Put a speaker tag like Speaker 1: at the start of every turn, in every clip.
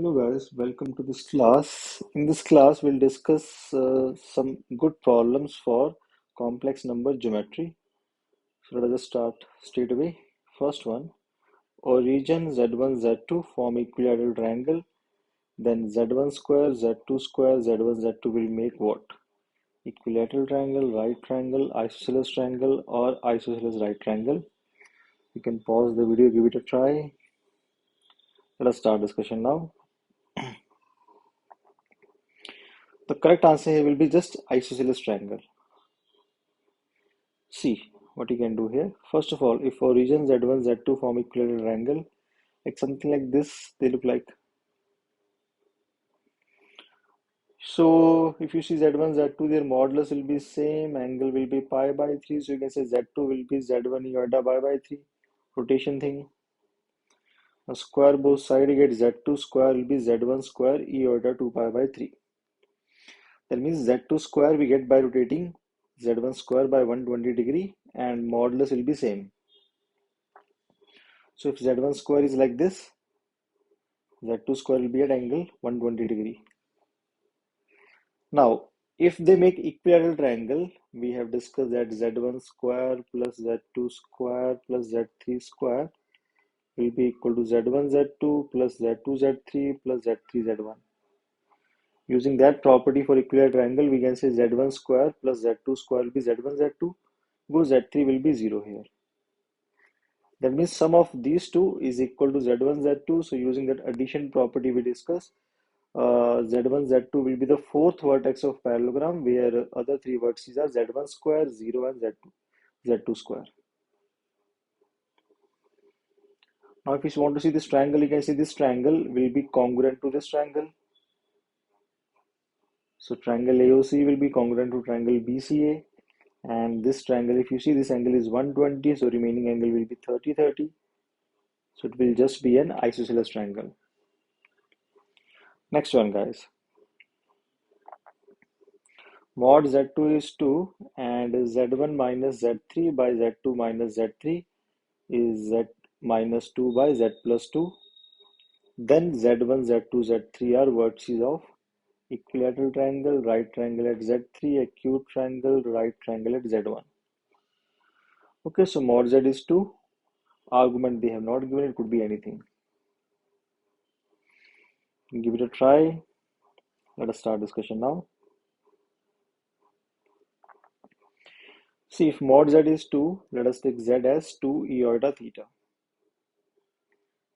Speaker 1: Hello guys, welcome to this class. In this class, we'll discuss some good problems for complex number geometry. So let us start straight away. First one, origin Z1, Z2 form equilateral triangle. Then Z1 square, Z2 square, Z1, Z2 will make what? Equilateral triangle, right triangle, isosceles triangle, or isosceles right triangle. You can pause the video, give it a try. Let us start discussion now. The correct answer here will be just isosceles triangle. See what you can do here. First of all, if origin Z1, Z2 form equilateral triangle, like something like this, they look like. So if you see Z1, Z2, their modulus will be same, angle will be pi by 3. So you can say Z2 will be Z1 iota pi by 3. Rotation thing. Now square both sides, you get Z2 square will be Z1 square iota 2 pi by 3. That means Z2 square we get by rotating Z1 square by 120 degree and modulus will be same. So if Z1 square is like this, Z2 square will be at angle 120 degree. Now, if they make equilateral triangle, we have discussed that Z1 square plus Z2 square plus Z3 square will be equal to Z1 Z2 plus Z2 Z3 plus Z3 Z1. Using that property for equilateral triangle, we can say Z1 square plus Z2 square will be Z1 Z2, go Z3 will be 0 here. That means sum of these two is equal to Z1 Z2. So using that addition property we discussed, Z1, Z2 will be the fourth vertex of parallelogram where other three vertices are Z1 square, 0 and Z2, Z2 square. Now if you want to see this triangle, you can see this triangle will be congruent to this triangle. So triangle AOC will be congruent to triangle BCA, and this triangle, if you see this angle is 120, so remaining angle will be 30, 30. So it will just be an isosceles triangle. Next one guys. Mod Z2 is 2 and Z1 minus Z3 by Z2 minus Z3 is Z minus 2 by Z plus 2. Then Z1, Z2, Z3 are vertices of equilateral triangle, right triangle at Z3, acute triangle, right triangle at Z1. Okay, so mod Z is 2. Argument they have not given, it could be anything. Give it a try. Let us start discussion now. See, if mod Z is 2, let us take Z as 2 iota theta.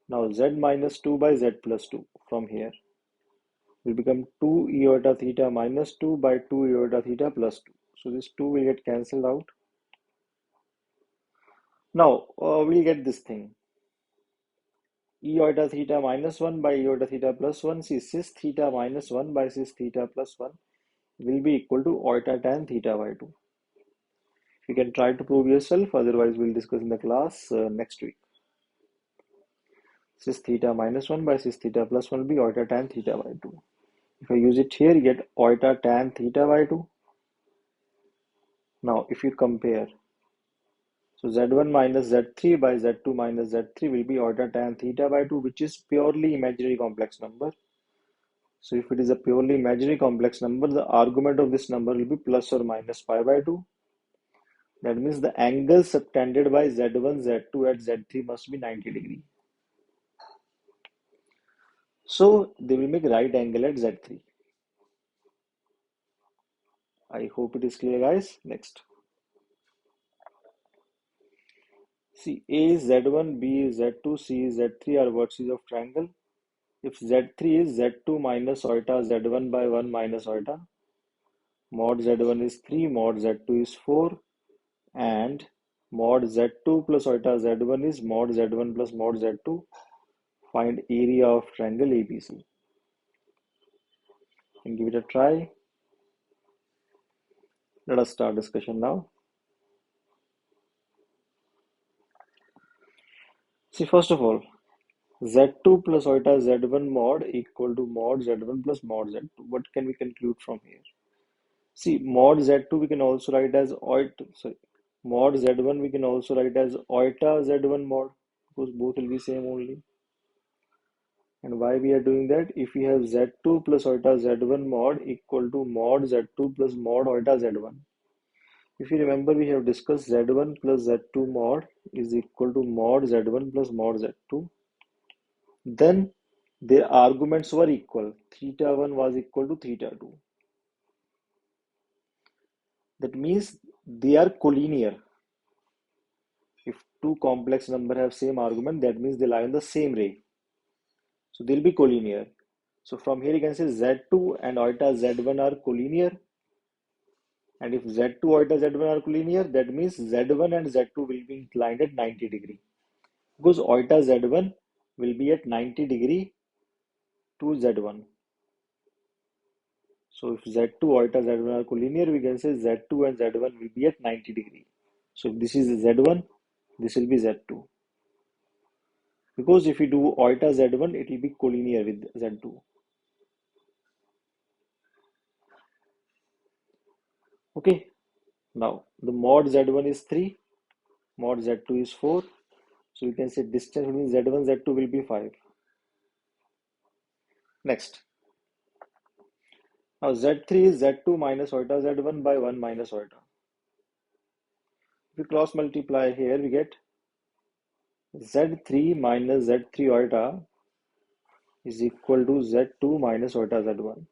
Speaker 1: Now Z minus 2 by Z plus 2 from here will become 2 iota theta minus 2 by 2 iota theta plus 2. So this 2 will get cancelled out. Now we'll get this thing. Iota theta minus 1 by iota theta plus 1. See, cis theta minus 1 by cis theta plus 1 will be equal to iota tan theta by 2. You can try to prove yourself, otherwise we'll discuss in the class next week. Cis theta minus 1 by cis theta plus 1 will be iota tan theta by 2. If I use it here, you get iota tan theta by 2. Now, if you compare, so Z1 minus Z3 by Z2 minus Z3 will be iota tan theta by 2, which is purely imaginary complex number. So if it is a purely imaginary complex number, the argument of this number will be plus or minus pi by 2. That means the angle subtended by Z1, Z2 at Z3 must be 90 degree. So they will make right angle at Z3. I hope it is clear, guys. Next. See, A is Z1, B is Z2, C is Z3 are vertices of triangle. If Z3 is Z2 minus iota Z1 by 1 minus iota, mod Z1 is 3, mod Z2 is 4, and mod Z2 plus iota Z1 is mod Z1 plus mod Z2. Find area of triangle ABC. And give it a try. Let us start discussion now. See, first of all, Z2 plus iota Z1 mod equal to mod Z1 plus mod Z2. What can we conclude from here? See, mod Z2 we can also write as mod Z1 we can also write as iota Z1 mod, because both will be same only. And why we are doing that? If we have Z2 plus iota Z1 mod equal to mod Z2 plus mod iota Z1. If you remember, we have discussed Z1 plus Z2 mod is equal to mod Z1 plus mod Z2. Then their arguments were equal. Theta 1 was equal to theta 2. That means they are collinear. If two complex numbers have same argument, that means they lie on the same ray. So they'll be collinear. So from here you can say Z2 and iota Z1 are collinear. And if Z2 iota Z1 are collinear, that means Z1 and Z2 will be inclined at 90 degree. Because iota Z1 will be at 90 degree to Z1. So if Z2 iota Z1 are collinear, we can say Z2 and Z1 will be at 90 degree. So if this is Z1, this will be Z2. Because if we do iota Z1, it will be collinear with Z2. Okay. Now the mod Z1 is 3, mod Z2 is 4. So we can say distance between Z1 Z2 will be 5. Next. Now Z3 is Z2 minus iota Z1 by 1 minus iota. If we cross multiply here, we get Z3 minus Z3 iota is equal to Z2 minus iota Z1.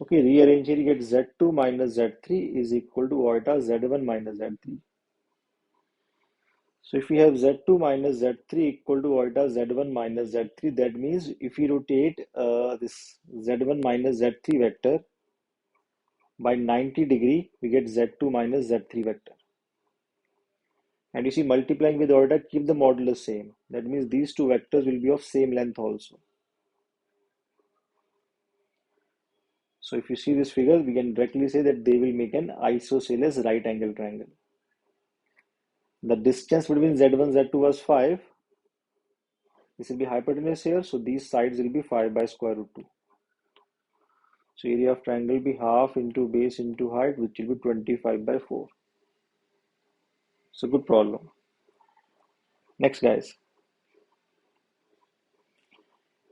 Speaker 1: Okay, rearrange here, you get Z2 minus Z3 is equal to iota Z1 minus Z3. So if we have Z2 minus Z3 equal to iota Z1 minus Z3, that means if we rotate this Z1 minus Z3 vector by 90 degree, we get Z2 minus Z3 vector. And you see, multiplying with iota, keep the modulus same. That means these two vectors will be of same length also. So if you see this figure, we can directly say that they will make an isosceles right angle triangle. The distance between Z1 Z2 was 5. This will be hypotenuse here, so these sides will be 5 by square root 2. So area of triangle will be half into base into height, which will be 25 by 4. So good problem. Next, guys.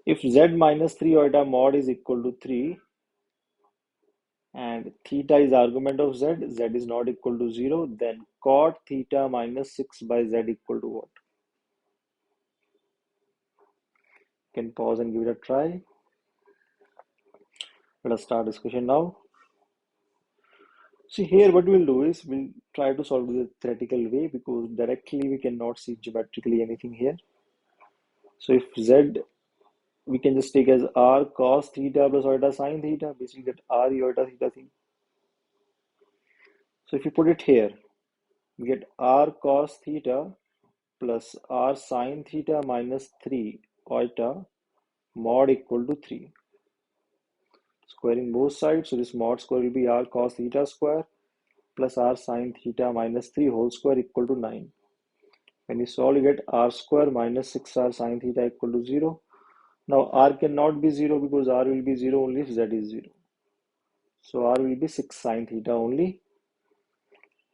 Speaker 1: If Z minus 3 iota mod is equal to 3 and theta is argument of Z, Z is not equal to 0, then cot theta minus 6 by Z equal to what? You can pause and give it a try. Let us start discussion now. See here what we'll do is we'll try to solve the theoretical way because directly we cannot see geometrically anything here. So if Z we can just take as r cos theta plus iota sine theta, basically get r iota theta thing. So if you put it here, we get r cos theta plus r sine theta minus 3 iota mod equal to 3. Squaring both sides, so this mod square will be r cos theta square plus r sine theta minus 3 whole square equal to 9. When you solve, you get r square minus 6r sine theta equal to 0. Now r cannot be 0 because r will be 0 only if z is 0. So r will be 6 sine theta only.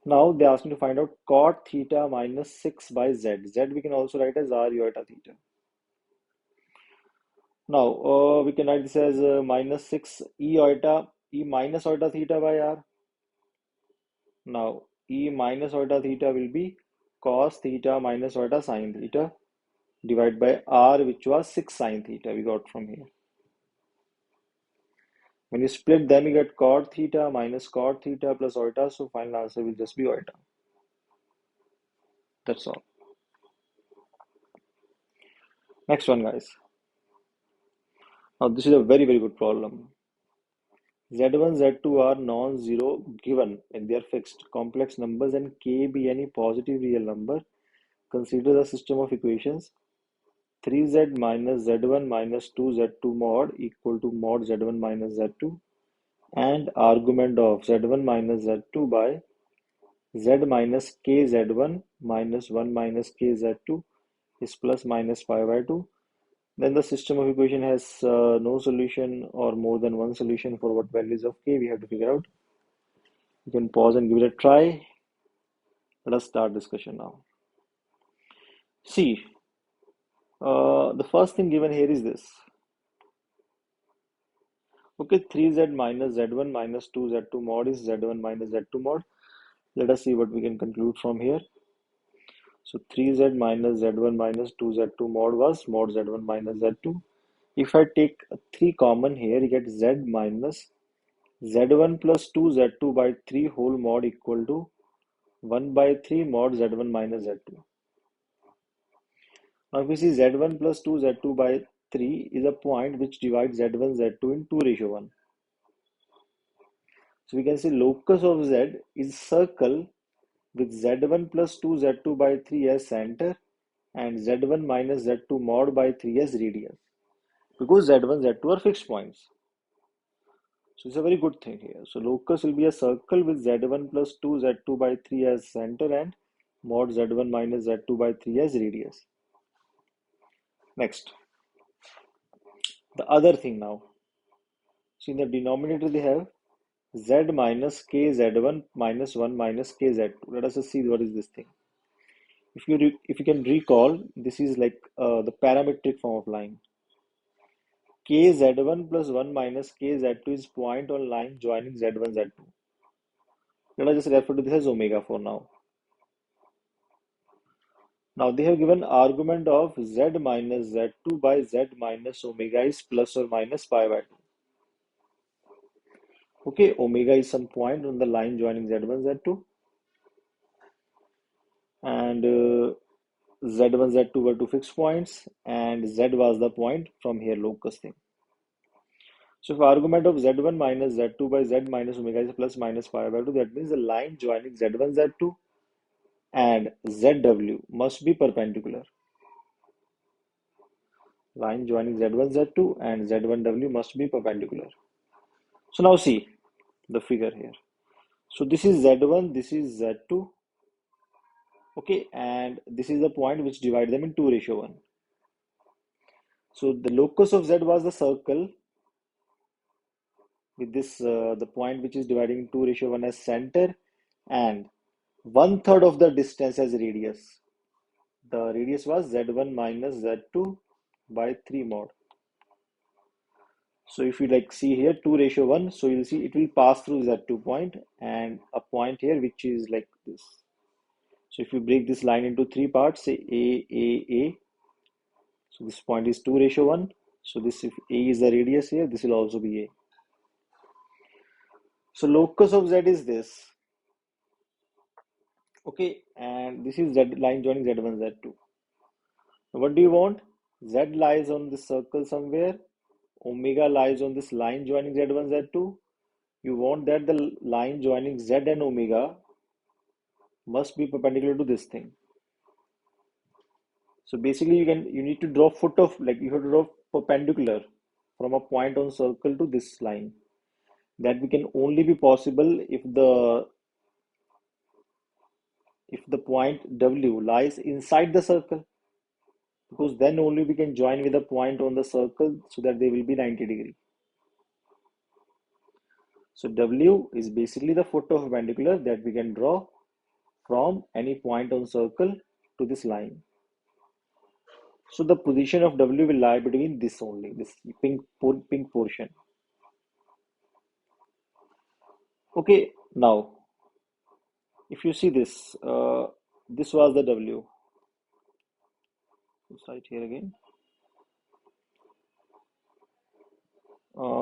Speaker 1: Now they ask me to find out cot theta minus 6 by z. Z we can also write as r iota theta. Now we can write this as minus 6 e minus iota theta by r. Now e minus iota theta will be cos theta minus iota sine theta divided by r, which was 6 sine theta we got from here. When you split them, you get cot theta minus cot theta plus iota, so final answer will just be iota. That's all. Next one, guys. Now this is a very, very good problem. Z1, Z2 are non-zero given when they are fixed complex numbers and k be any positive real number. Consider the system of equations 3z minus z1 minus 2z2 mod equal to mod z1 minus z2 and argument of z1 minus z2 by z minus k z1 minus 1 minus k z2 is plus minus pi by 2. Then the system of equation has no solution or more than one solution for what values of k we have to figure out. You can pause and give it a try. Let us start discussion now. See, The first thing given here is this. Okay, 3z minus z1 minus 2z2 mod is z1 minus z2 mod. Let us see what we can conclude from here. So 3z minus z1 minus 2z2 mod was mod z1 minus z2. If I take 3 common here, you get z minus z1 plus 2z2 by 3 whole mod equal to 1 by 3 mod z1 minus z2. Now, if we see z1 plus 2 z2 by 3 is a point which divides z1 z2 in 2 ratio 1. So we can say locus of z is circle with z1 plus 2 z2 by 3 as center and z1 minus z2 mod by 3 as radius, because z1 z2 are fixed points. So it's a very good thing here. So locus will be a circle with z1 plus 2 z2 by 3 as center and mod z1 minus z2 by 3 as radius. Next, the other thing now. So in the denominator they have z minus k z1 minus 1 minus k z2. Let us just see what is this thing. If you can recall, this is like the parametric form of line. K z1 plus 1 minus k z2 is point on line joining z1 z2. Let us just refer to this as omega for now. Now they have given argument of z minus z2 by z minus omega is plus or minus pi by 2. Okay, omega is some point on the line joining z1 z2, and z1 z2 were two fixed points and z was the point from here locus thing. So if argument of z1 minus z2 by z minus omega is plus minus pi by 2, that means the line joining z1 z2 and zw must be perpendicular. Line joining z1 z2 and z1w must be perpendicular. So now see the figure here. So this is z1, this is z2, okay, and this is the point which divide them in 2 ratio 1. So the locus of z was the circle with this the point which is dividing in 2 ratio 1 as center and 1/3 of the distance as radius. The radius was z1 minus z2 by 3 mod. So if you like see here 2 ratio 1, so you'll see it will pass through z2 point and a point here which is like this. So if you break this line into 3 parts, say A. So this point is 2 ratio 1. So this, if A is the radius here, this will also be A. So locus of z is this. Okay, and this is z line joining z1, z2. What do you want? Z lies on this circle somewhere. Omega lies on this line joining z1, z2. You want that the line joining z and omega must be perpendicular to this thing. So basically you need to draw foot of, like you have to draw perpendicular from a point on circle to this line. That we can only be possible if the point W lies inside the circle, because then only we can join with a point on the circle so that they will be 90 degree. So W is basically the foot of perpendicular that we can draw from any point on circle to this line. So the position of W will lie between this only, this pink portion. Okay, now if you see this, this was the W. Let's write here again.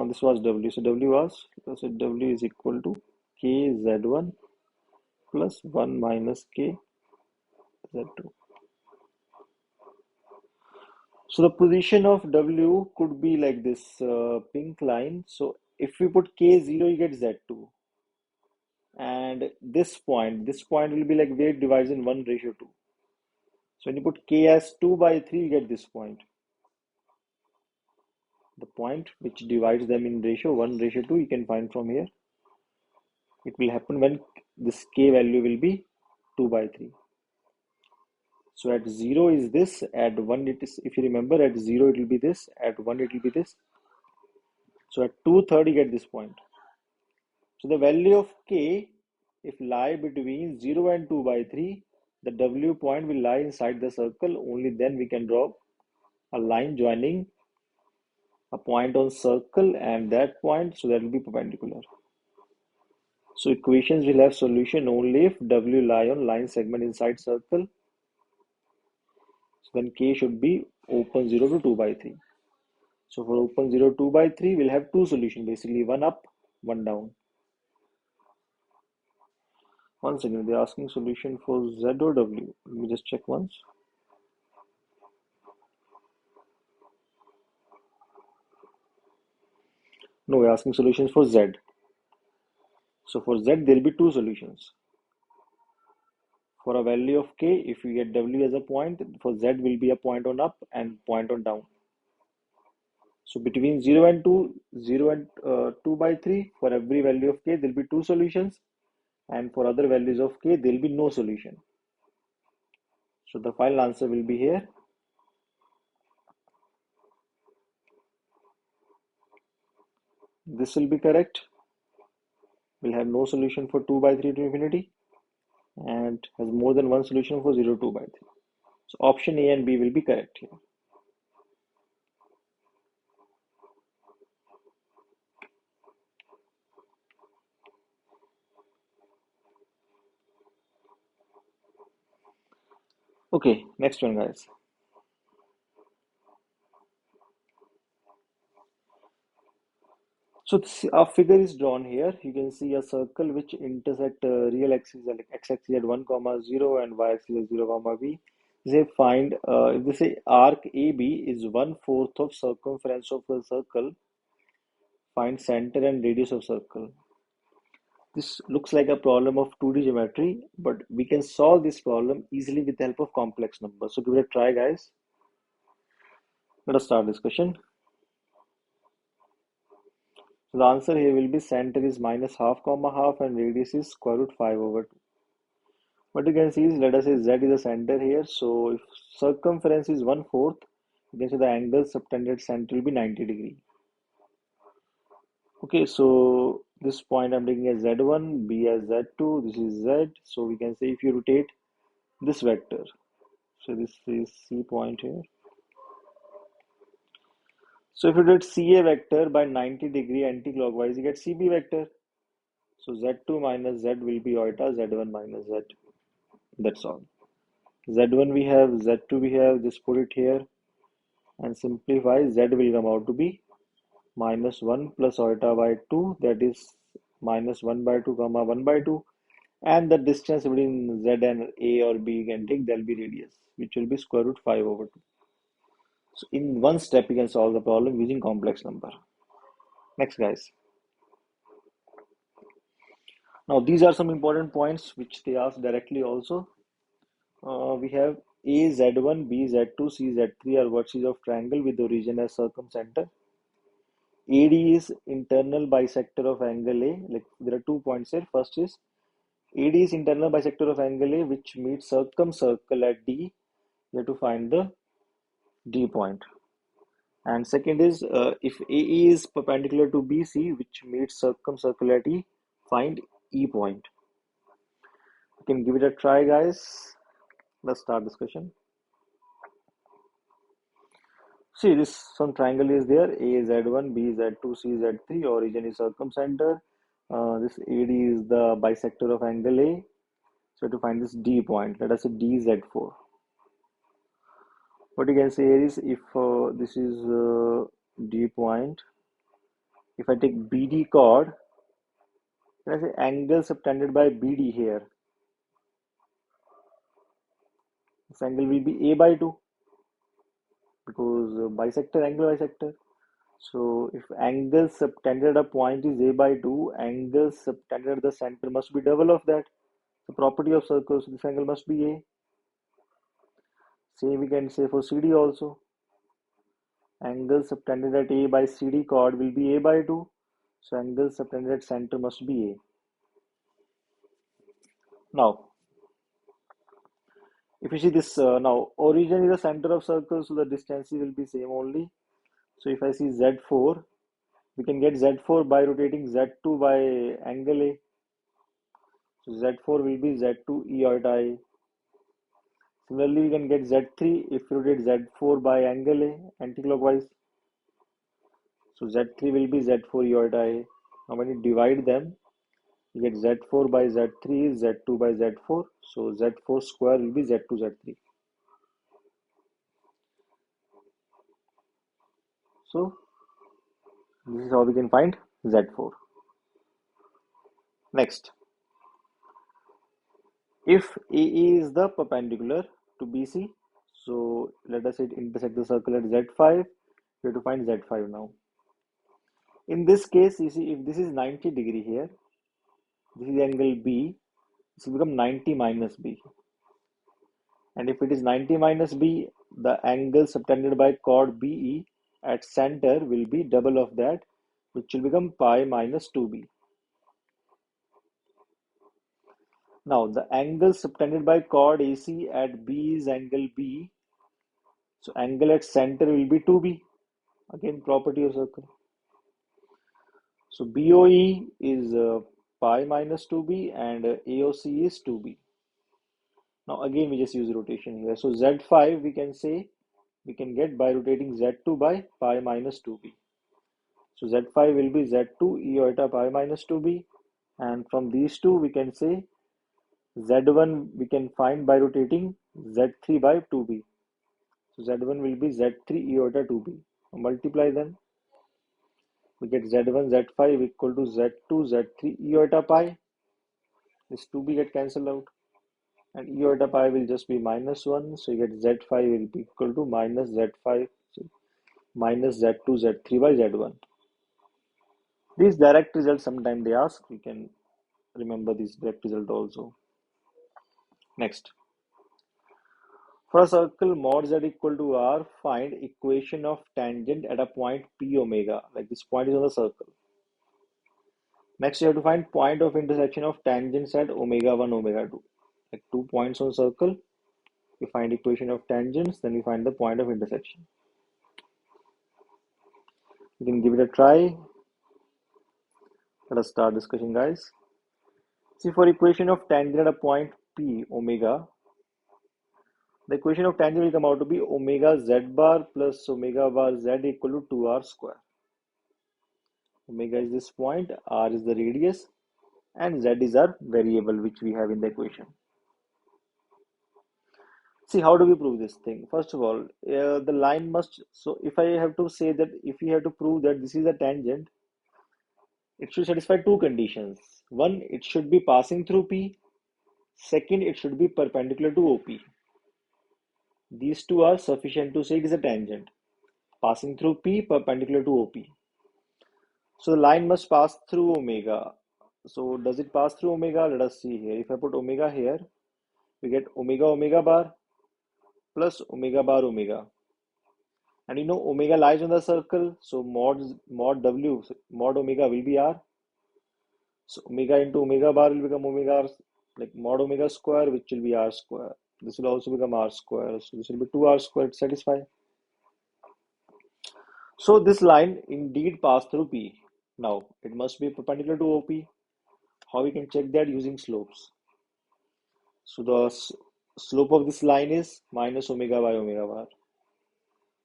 Speaker 1: This was W. So W was, so W is equal to K Z1 plus 1 minus K Z2. So the position of W could be like this pink line. So if we put K0, you get Z2. And this point will be like where it divides in 1 ratio 2. So when you put K as 2 by 3, you get this point. The point which divides them in ratio 1 ratio 2, you can find from here. It will happen when this K value will be 2 by 3. So at 0 is this, at 1 it is, if you remember, at 0 it will be this, at 1 it will be this. So at 2/3 you get this point. So the value of K, if lie between 0 and 2 by 3, the W point will lie inside the circle, only then we can draw a line joining a point on circle and that point, so that will be perpendicular. So equations will have solution only if W lie on line segment inside circle. So then K should be open 0 to 2 by 3. So for open 0 2 by 3, we'll have two solutions, basically one up, one down. Once again, they're asking solution for Z or W. Let me just check once. No, we're asking solutions for Z. So for Z, there'll be two solutions. For a value of K, if we get W as a point, for Z will be a point on up and point on down. So between 0 and 2, 0 and 2 by 3, for every value of K, there'll be two solutions. And for other values of K, there'll be no solution. So the final answer will be here. This will be correct. We'll have no solution for 2 by 3 to infinity and has more than one solution for 0 2 by 3. So option A and B will be correct here. Okay, next one, guys. So a figure is drawn here. You can see a circle which intersect real axis, like x-axis at 1, comma 0 and y-axis at 0, comma b. They find, if they say arc AB is 1/4 of circumference of the circle, find center and radius of circle. This looks like a problem of 2D geometry, but we can solve this problem easily with the help of complex numbers. So give it a try, guys. Let us start this question. So the answer here will be center is minus half comma half and radius is square root 5 over 2. What you can see is, let us say Z is the center here. So if circumference is 1/4, you can say the angle subtended center will be 90°. Okay, so this point I'm taking as Z1, B as Z2, this is Z. So we can say if you rotate this vector, so this is C point here. So if you rotate CA vector by 90° anti-clockwise, you get CB vector. So Z2 minus Z will be iota Z1 minus Z. That's all. Z1 we have, Z2 we have, just put it here and simplify. Z will come out to be minus 1 plus iota by 2, that is minus 1 by 2 comma 1 by 2, and the distance between Z and A or B you can take, that will be radius, which will be square root 5 over 2. So in one step you can solve the problem using complex number. Next, guys. Now these are some important points which they ask directly also. We have A Z1, B Z2, C Z3 are vertices of triangle with origin as circumcenter. AD is internal bisector of angle A. Like there are 2 points here. First is AD is internal bisector of angle A which meets circumcircle at D. You have to find the D point. And second is if AE is perpendicular to BC which meets circumcircle at E, find E point. You can give it a try, guys. Let's start discussion. See, this some triangle is there. A Z1, B Z2, C Z3. Origin is circumcenter. This AD is the bisector of angle A. So to find this D point, let us say D Z4. What you can say here is if this is D point, if I take BD chord, then I say angle subtended by BD here. This angle will be A by 2 because bisector, angle bisector. So if angle subtended at a point is A by 2, angle subtended at the center must be double of that. The property of circles, so this angle must be A. Same we can say for CD also. Angle subtended at A by CD chord will be A by 2. So angle subtended at center must be A. Now, if you see this, now origin is the center of circle, so the distances will be same only. So if I see Z4, we can get Z4 by rotating Z2 by angle A. So Z4 will be Z2 E iota A. Similarly, we can get Z3 if you rotate Z4 by angle A anticlockwise. So Z3 will be Z4 iota A. Now when you divide them, you get Z4 by Z3 is Z2 by Z4. So Z4 square will be Z2 Z3. So this is how we can find Z4. Next, if AE is the perpendicular to BC, so let us say it intersect the circle at Z5, we have to find Z5 now. In this case, you see if this is 90 degree here, this is angle B, this will become 90 minus B. And if it is 90 minus B, the angle subtended by chord BE at center will be double of that, which will become pi minus 2B. Now, the angle subtended by chord AC at B is angle B. So, angle at center will be 2B. Again, property of circle. So, BOE is pi minus 2B and AOC is 2B. Now, again, we just use rotation here. So, Z5 we can say we can get by rotating Z2 by pi minus 2B. So Z5 will be Z2 e iota pi minus 2B. And from these two, we can say Z1 we can find by rotating Z3 by 2B. So Z1 will be Z3 e iota 2B. Multiply them. We get Z1, Z5 equal to Z2, Z3 e iota pi. This 2B get cancelled out. And e iota pi will just be minus 1. So you get Z5 will be equal to minus Z5, so minus Z2, Z3 by Z1. These direct results, sometimes they ask, we can remember this direct result also. Next, for a circle mod z equal to r, find equation of tangent at a point p omega. Like this point is on the circle. Next, you have to find point of intersection of tangents at omega 1, omega 2. Like 2 points on circle, we find equation of tangents, then we find the point of intersection. You can give it a try. Let us start discussion, guys. See, for equation of tangent at a point p omega, the equation of tangent will come out to be omega z bar plus omega bar z equal to 2r square. Omega is this point, r is the radius, and z is our variable which we have in the equation. See, how do we prove this thing? First of all, the line must, so if I have to say that, if we have to prove that this is a tangent, it should satisfy two conditions. One, it should be passing through P. Second, it should be perpendicular to OP. These two are sufficient to say it is a tangent. Passing through P, perpendicular to OP. So the line must pass through omega. So does it pass through omega? Let us see here. If I put omega here, we get omega omega bar plus omega bar omega. And you know omega lies on the circle, so mod w, mod omega will be r. So omega into omega bar will become omega r, like mod omega square, which will be r square. This will also become r square. So this will be 2r squared to satisfy. So this line indeed passed through P. Now it must be perpendicular to OP. How we can check that? Using slopes. So the slope of this line is minus omega by omega bar.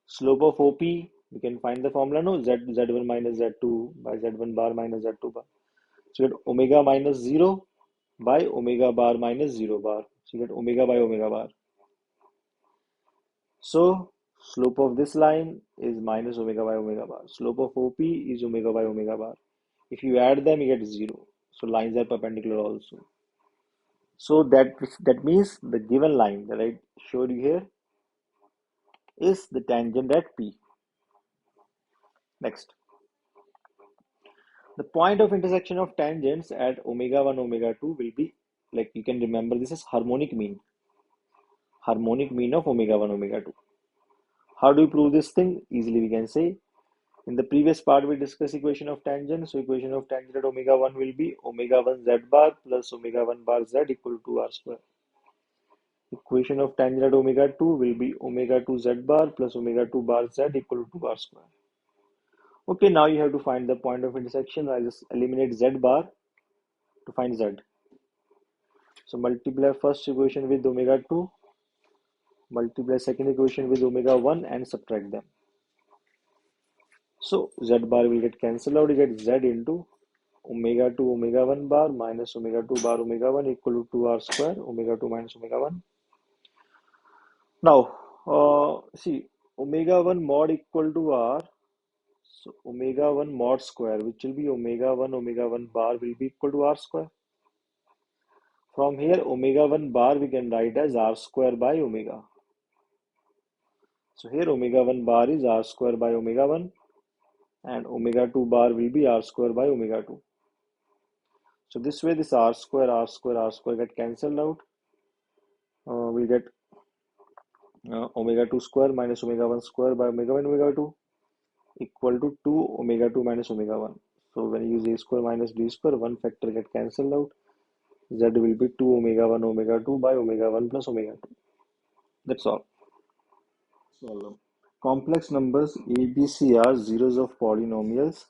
Speaker 1: Slope of OP, we can find the formula, no? Z1 minus Z2 by Z1 bar minus Z2 bar. So you get omega minus 0 by omega bar minus 0 bar. So you get omega by omega bar. So slope of this line is minus omega by omega bar. Slope of OP is omega by omega bar. If you add them, you get 0. So lines are perpendicular also. So that means the given line that I showed you here is the tangent at P. Next, the point of intersection of tangents at omega 1, omega 2 will be, like you can remember, this is harmonic mean. Harmonic mean of omega 1, omega 2. How do we prove this thing? Easily we can say, in the previous part we discussed equation of tangent. So equation of tangent at omega 1 will be omega 1 z bar plus omega 1 bar z equal to r square. Equation of tangent at omega 2 will be omega 2 z bar plus omega 2 bar z equal to r square. Okay, now you have to find the point of intersection. I'll just eliminate z bar to find z. So multiply first equation with omega 2 multiply second equation with omega 1 and subtract them. So z bar will get cancelled out. You get z into omega 2 omega 1 bar minus omega 2 bar omega 1 equal to 2r square omega 2 minus omega 1. Now, see, omega 1 mod equal to r. So omega 1 mod square, which will be omega 1 bar will be equal to r square. From here, omega 1 bar we can write as r square by omega. So here omega 1 bar is r square by omega 1 and omega 2 bar will be r square by omega 2. So this way this r square get cancelled out. We get omega 2 square minus omega 1 square by omega 1 omega 2 equal to 2 omega 2 minus omega 1. So when you use a square minus b square, one factor get cancelled out. Z will be 2 omega 1 omega 2 by omega 1 plus omega 2. That's all. Solve. Complex numbers a, b, c are zeros of polynomials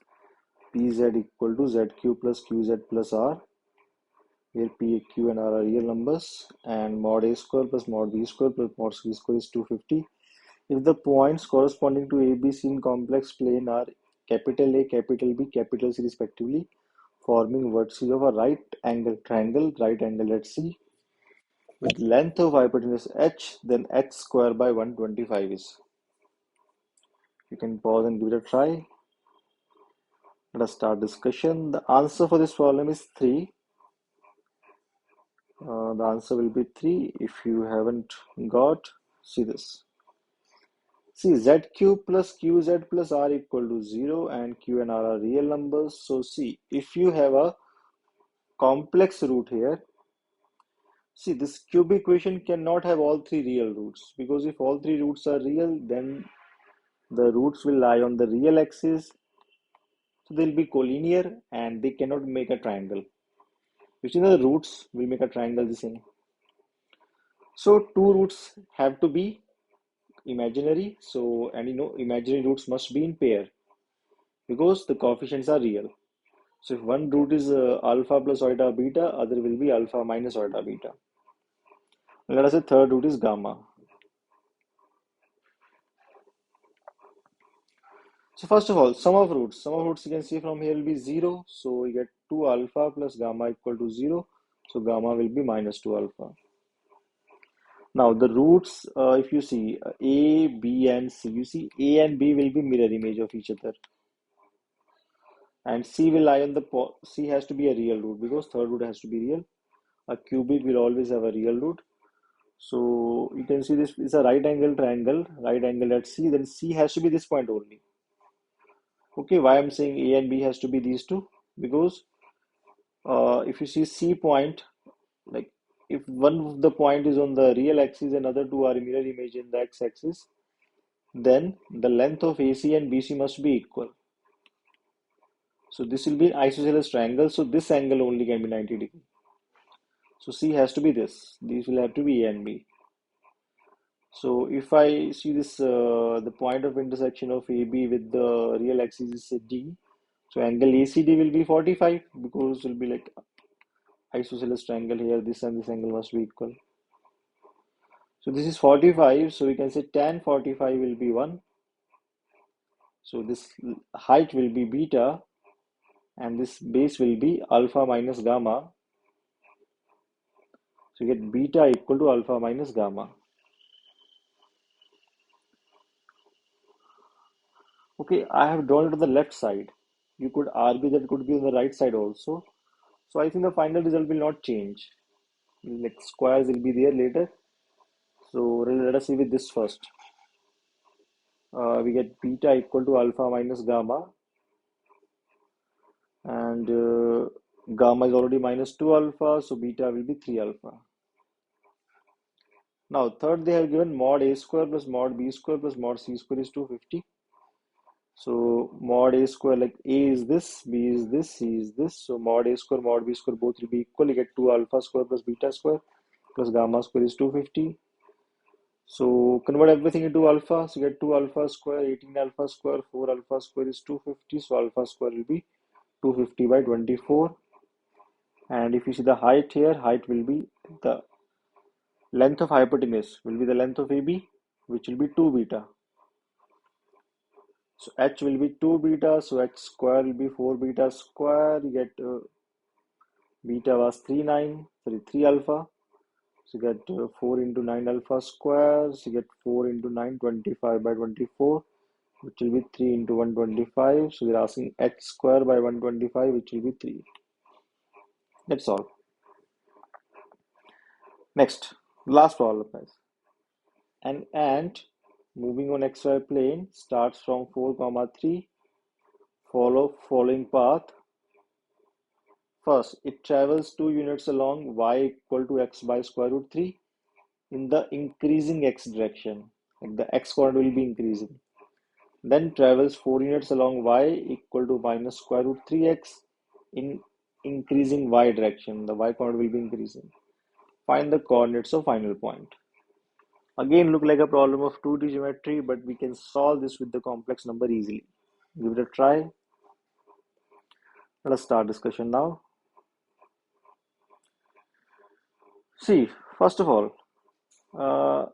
Speaker 1: pz equal to zq plus qz plus r, where p, q and r are real numbers, and mod a square plus mod b square plus mod c square is 250. If the points corresponding to a, b, c in complex plane are capital A, capital B, capital C respectively, forming vertices of a right angle triangle, right angle at C, with length of hypotenuse h, then h square by 125 is. You can pause and give it a try. Let us start discussion. The answer for this problem is 3. The answer will be 3. If you haven't got, see this. See, zq plus qz plus r equal to 0 and q and r are real numbers. So see, if you have a complex root here, see this cube equation cannot have all 3 real roots, because if all 3 roots are real, then the roots will lie on the real axis. So they'll be collinear and they cannot make a triangle. Which is the roots will make a triangle the same. So two roots have to be imaginary. So, and imaginary roots must be in pair because the coefficients are real. So if one root is alpha plus iota beta, other will be alpha minus iota beta. Let us say third root is gamma. So first of all, sum of roots. Sum of roots you can see from here will be 0. So we get 2 alpha plus gamma equal to 0. So gamma will be minus 2 alpha. Now the roots, if you see A, B and C, you see A and B will be mirror image of each other. And C will lie on the, C has to be a real root because third root has to be real. A cubic will always have a real root. So you can see this is a right angle triangle, right angle at C, then C has to be this point only. Okay, why I'm saying A and B has to be these two? Because if you see C point, like if one of the point is on the real axis and other two are mirror image in the x-axis, then the length of AC and BC must be equal. So this will be an isosceles triangle. So this angle only can be 90 degrees. So C has to be this. These will have to be A and B. So if I see this, the point of intersection of AB with the real axis is D. So angle ACD will be 45 because it will be like isosceles triangle here. This and this angle must be equal. So this is 45. So we can say tan 45 will be 1. So this height will be beta and this base will be alpha minus gamma. So you get beta equal to alpha minus gamma. Okay, I have drawn it on the left side. You could argue that it could be on the right side also. So I think the final result will not change. Like squares will be there later. So let us see with this first. We get beta equal to alpha minus gamma. And gamma is already minus 2 alpha. So beta will be 3 alpha. Now third they have given mod a square plus mod b square plus mod c square is 250. So mod a square, like a is this, b is this, c is this. So mod a square, mod b square both will be equal. You get 2 alpha square plus beta square plus gamma square is 250. So convert everything into alpha. So you get 2 alpha square, 18 alpha square, 4 alpha square is 250. So alpha square will be 250 by 24. And if you see the height here, height will be the Length of hypotenuse will be the length of AB, which will be 2 beta. So h will be 2 beta, so h square will be 4 beta square. You get beta was 3 alpha. So you get 4 into 9 alpha square. So you get 4 into 9, 25 by 24, which will be 3 into 125. So they're asking h square by 125, which will be 3. That's all. Next, last problem, guys. An ant moving on xy plane starts from 4, 3, following path. First, it travels 2 units along y equal to x by square root 3 in the increasing x direction. Like the x coordinate will be increasing. Then travels 4 units along y equal to minus square root 3x in increasing y direction. The y coordinate will be increasing. Find the coordinates of final point. Again, look like a problem of 2D geometry, but we can solve this with the complex number easily. Give it a try. Let us start discussion now. See, first of all, uh,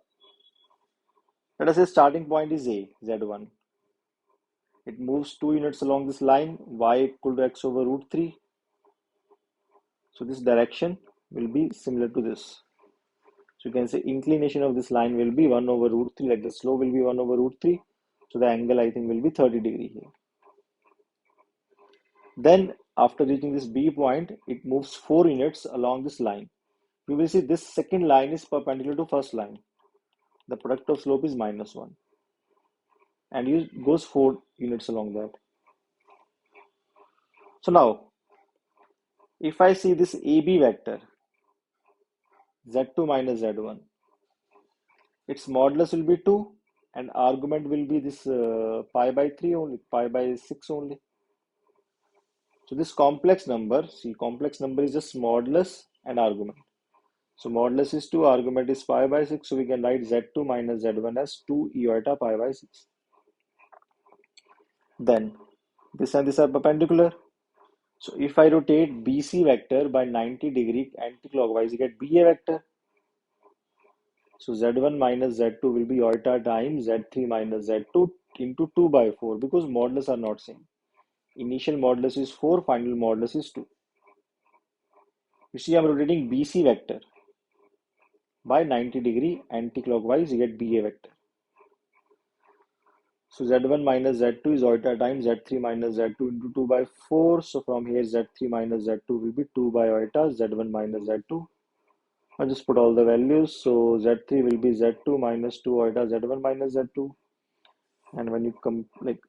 Speaker 1: let us say starting point is A, Z1. It moves 2 units along this line, y equal to x over root 3. So this direction will be similar to this. So you can say inclination of this line will be 1 over root 3, like the slope will be 1 over root 3. So the angle I think will be 30 degree here. Then after reaching this B point, it moves 4 units along this line. You will see this second line is perpendicular to first line. The product of slope is minus 1. And it goes 4 units along that. So now, if I see this AB vector, Z2 minus Z1, its modulus will be 2 and argument will be this pi by 3 only, pi by 6 only. So this complex number, see complex number is just modulus and argument. So modulus is 2, argument is pi by 6. So we can write Z2 minus Z1 as 2 e iota pi by 6. Then this and this are perpendicular. So if I rotate BC vector by 90 degree anti-clockwise, you get BA vector. So Z1 minus Z2 will be iota times Z3 minus Z2 into 2 by 4 because modulus are not same. Initial modulus is 4, final modulus is 2. You see, I'm rotating BC vector by 90 degree anti-clockwise, you get BA vector. So Z1 minus Z2 is iota times Z3 minus Z2 into 2 by 4. So from here Z3 minus Z2 will be 2 by iota Z1 minus Z2. I'll just put all the values. So Z3 will be Z2 minus 2 iota Z1 minus Z2. And when you come like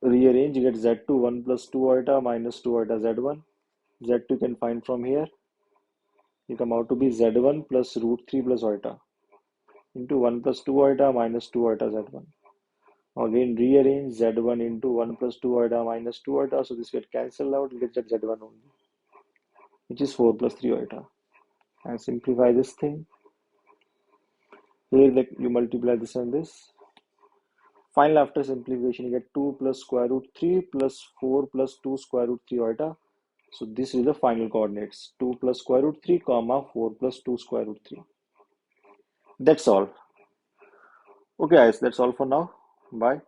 Speaker 1: rearrange, you get Z2 1 plus 2 iota minus 2 iota Z1. Z2 you can find from here. You come out to be Z1 plus root 3 plus iota into 1 plus 2 iota minus 2 iota Z1. Again, rearrange Z1 into 1 plus 2 iota minus 2 iota. So this get cancelled out. You get Z1 only, which is 4 plus 3 iota. And simplify this thing. Here, like you multiply this and this. Final after simplification, you get 2 plus square root 3 plus 4 plus 2 square root 3 iota. So this is the final coordinates. 2 plus square root 3 comma 4 plus 2 square root 3. That's all. Okay guys, that's all for now. Bye.